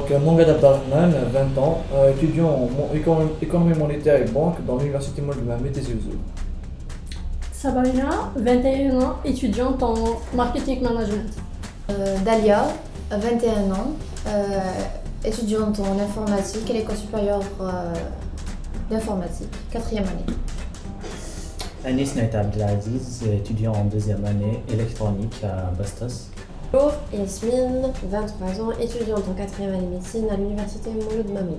Donc, Mangad Abdarrahman, 20 ans, étudiant en économie monétaire et banque dans l'université Mouled Mamel Tizi Ouzou. Sabrina, 21 ans, étudiante en marketing management. Dalia, 21 ans, étudiante en informatique à l'école supérieure d'informatique, 4e année. Anis Naït Abdelaziz, étudiant en 2e année électronique à Bastos. Bonjour, Yasmine, 23 ans, étudiante en 4e année médecine à l'université Mouled Mamel.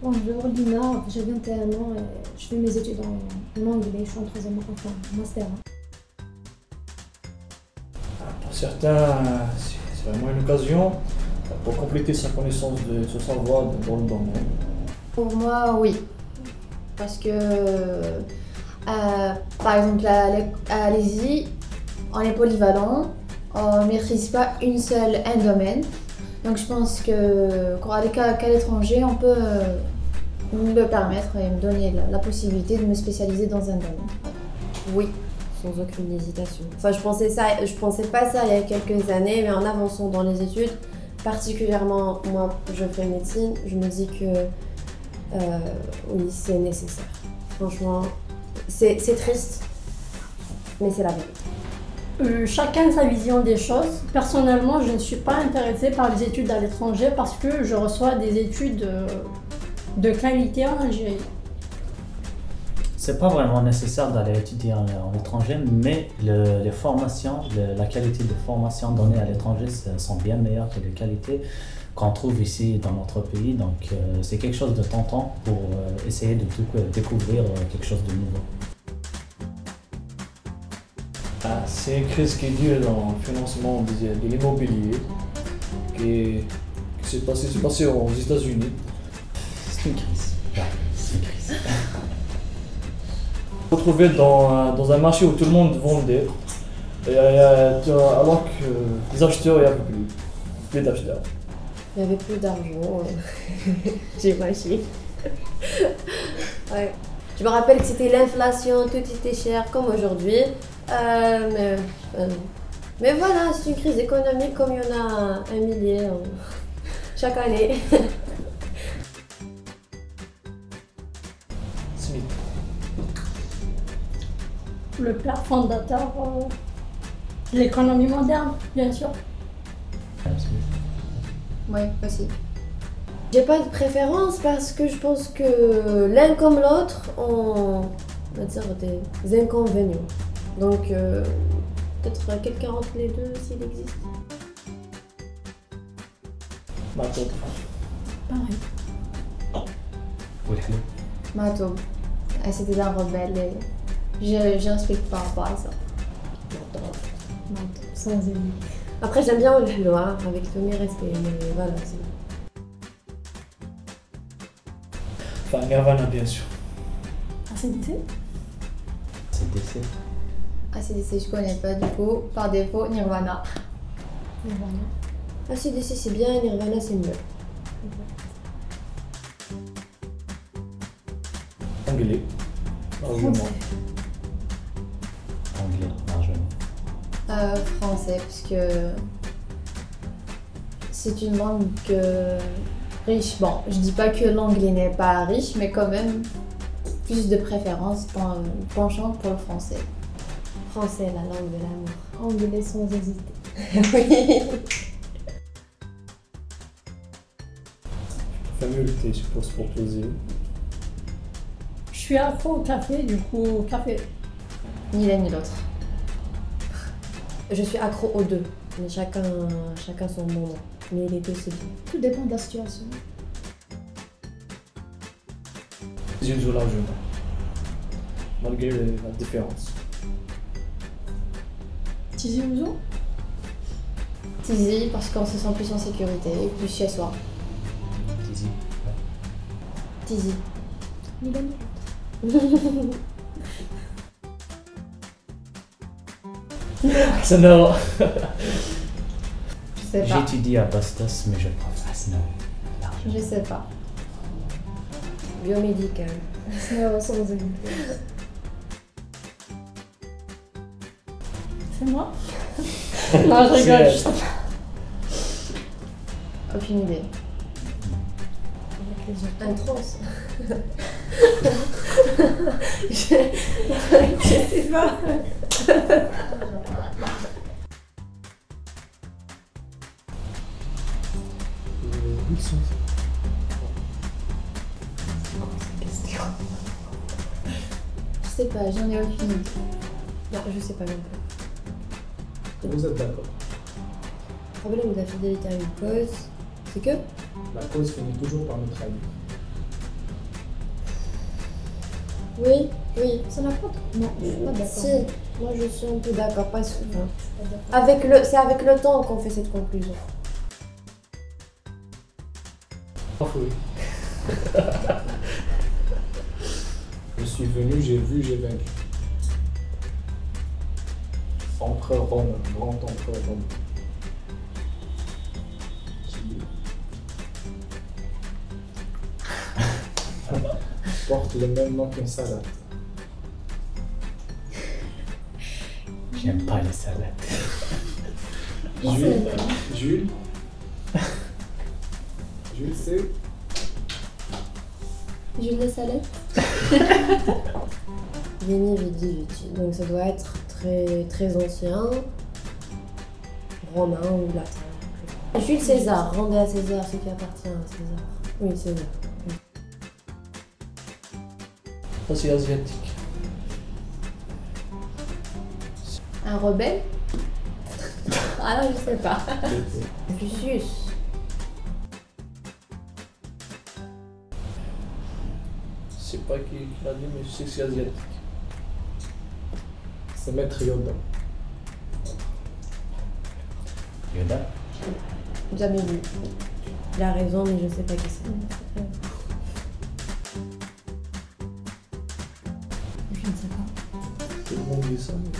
Bonjour, Lina, j'ai 21 ans et je fais mes études en anglais, je suis en 3e master. Pour certains, c'est vraiment une occasion pour compléter sa connaissance de son savoir dans le domaine. Pour moi, oui. Parce que, par exemple, à l'ESI, on est polyvalent, on ne maîtrise pas un domaine. Donc je pense qu'à l'étranger, on peut me permettre et me donner la possibilité de me spécialiser dans un domaine. Oui, sans aucune hésitation. Enfin, je pensais pas ça il y a quelques années, mais en avançant dans les études, particulièrement moi, je fais médecine, je me dis que oui, c'est nécessaire. Franchement, c'est triste, mais c'est la vérité. Chacun sa vision des choses. Personnellement, je ne suis pas intéressée par les études à l'étranger parce que je reçois des études de qualité en Algérie. C'est pas vraiment nécessaire d'aller étudier en étranger, mais les formations, la qualité de formation donnée à l'étranger sont bien meilleures que les qualités qu'on trouve ici dans notre pays. Donc c'est quelque chose de tentant pour essayer de découvrir quelque chose de nouveau. C'est une crise qui est due dans le financement de l'immobilier qui s'est passé aux États-Unis. C'est une crise. Ouais, c'est une crise. Retrouvé dans un marché où tout le monde vendait, alors que les acheteurs, il n'y avait plus d'acheteurs. Il n'y avait plus d'argent, j'imagine. Ouais. Je me rappelle que c'était l'inflation, tout était cher comme aujourd'hui. Mais voilà, c'est une crise économique comme il y en a un millier chaque année. Smith. Le père fondateur de l'économie moderne, bien sûr. Oui, aussi. J'ai pas de préférence parce que je pense que l'un comme l'autre ont, on va dire, des inconvénients. Donc peut-être quelqu'un entre les deux s'il existe. Matoub. Pareil. Matoub. C'était un rebelle et je respecte par rapport à ça. Matoub, sans limite. Après j'aime bien le Helloa avec tous mes respects, mais voilà. Enfin, Nirvana, bien sûr. ACDC. CDC. ACDC, je connais pas du coup. Par défaut, Nirvana. ACDC c'est bien, Nirvana c'est mieux. Anglais. Largement. Anglais, largement. Français, puisque c'est une langue riche. Bon, je dis pas que l'anglais n'est pas riche, mais quand même plus de préférence penchant pour le français. Français, la langue de l'amour. Anglais sans hésiter. Oui. Je préfère mieux le thé, je suppose, pour poser. Je suis accro au café, du coup, café. Ni l'un ni l'autre. Je suis accro aux deux, mais chacun son moment. Mais les deux c'est bien. Tout dépend de la situation. Tizi Ouzou largement. Malgré la différence. Tizi Ouzou. Tizi, parce qu'on se sent plus en sécurité, plus chez soi. Tizi. Tizi. Ni l'un ni l'autre. Ça n'a. Je sais pas. J'étudie à Bastos, mais je préfère Snow. Je sais pas. Biomédical. Sans limite. C'est moi. Non, je rigole. Aucune idée. Les autres. Un trans. Je sais pas. Wilson. Je sais pas, j'en ai aucune idée. Non, je sais pas non plus. Vous êtes d'accord? Problème de la fidélité à une cause, c'est que La cause finit toujours par nous trahir. oui, oui. Ça n'a pas de... Non, je suis pas d'accord. Si, moi je suis un peu d'accord, pas souvent. Je suis pas d'accord. C'est avec le temps qu'on fait cette conclusion. Oui. Je suis venu, j'ai vu, j'ai vaincu. Empereur romain, grand empereur romain. Porte le même nom qu'une salade. J'aime pas les salades. Jules. Jules. Jules, c'est. Jules de Salette. Veni Vidi Vici. Donc ça doit être très, très ancien, romain ou latin. Jules César, rendez à César ce qui appartient à César. Oui, César. Ça, c'est asiatique. Un rebelle. Ah non, je sais pas. Confucius. Je sais pas qui l'a dit, mais je sais que c'est asiatique. C'est Maître Yoda. Yoda. Jamais vu. Il a raison, mais je sais pas qui c'est. Je ne sais pas. Tout le monde dit ça, mais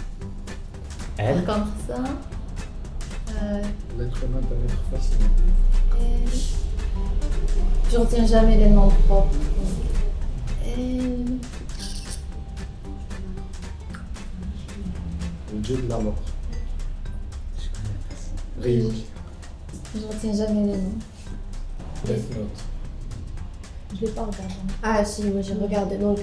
Elle. Par contre, ça. l'être humain est un être fascinant. Je retiens jamais les noms propres. Le dieu de la mort. Je connais pas ça. Ryuk. Je retiens jamais les noms. Death Note. Je l'ai pas regardé. Ah si, moi j'ai regardé. Donc,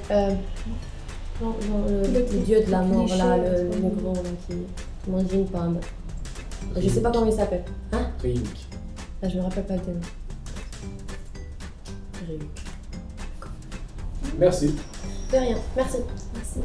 non, le dieu de la mort, cliché, là, c'est le pas grand là, qui mange une pomme. Je sais pas comment il s'appelle. Hein? Ryuk. Là, je me rappelle pas le nom. Ryuk. Merci. De rien, merci. Merci.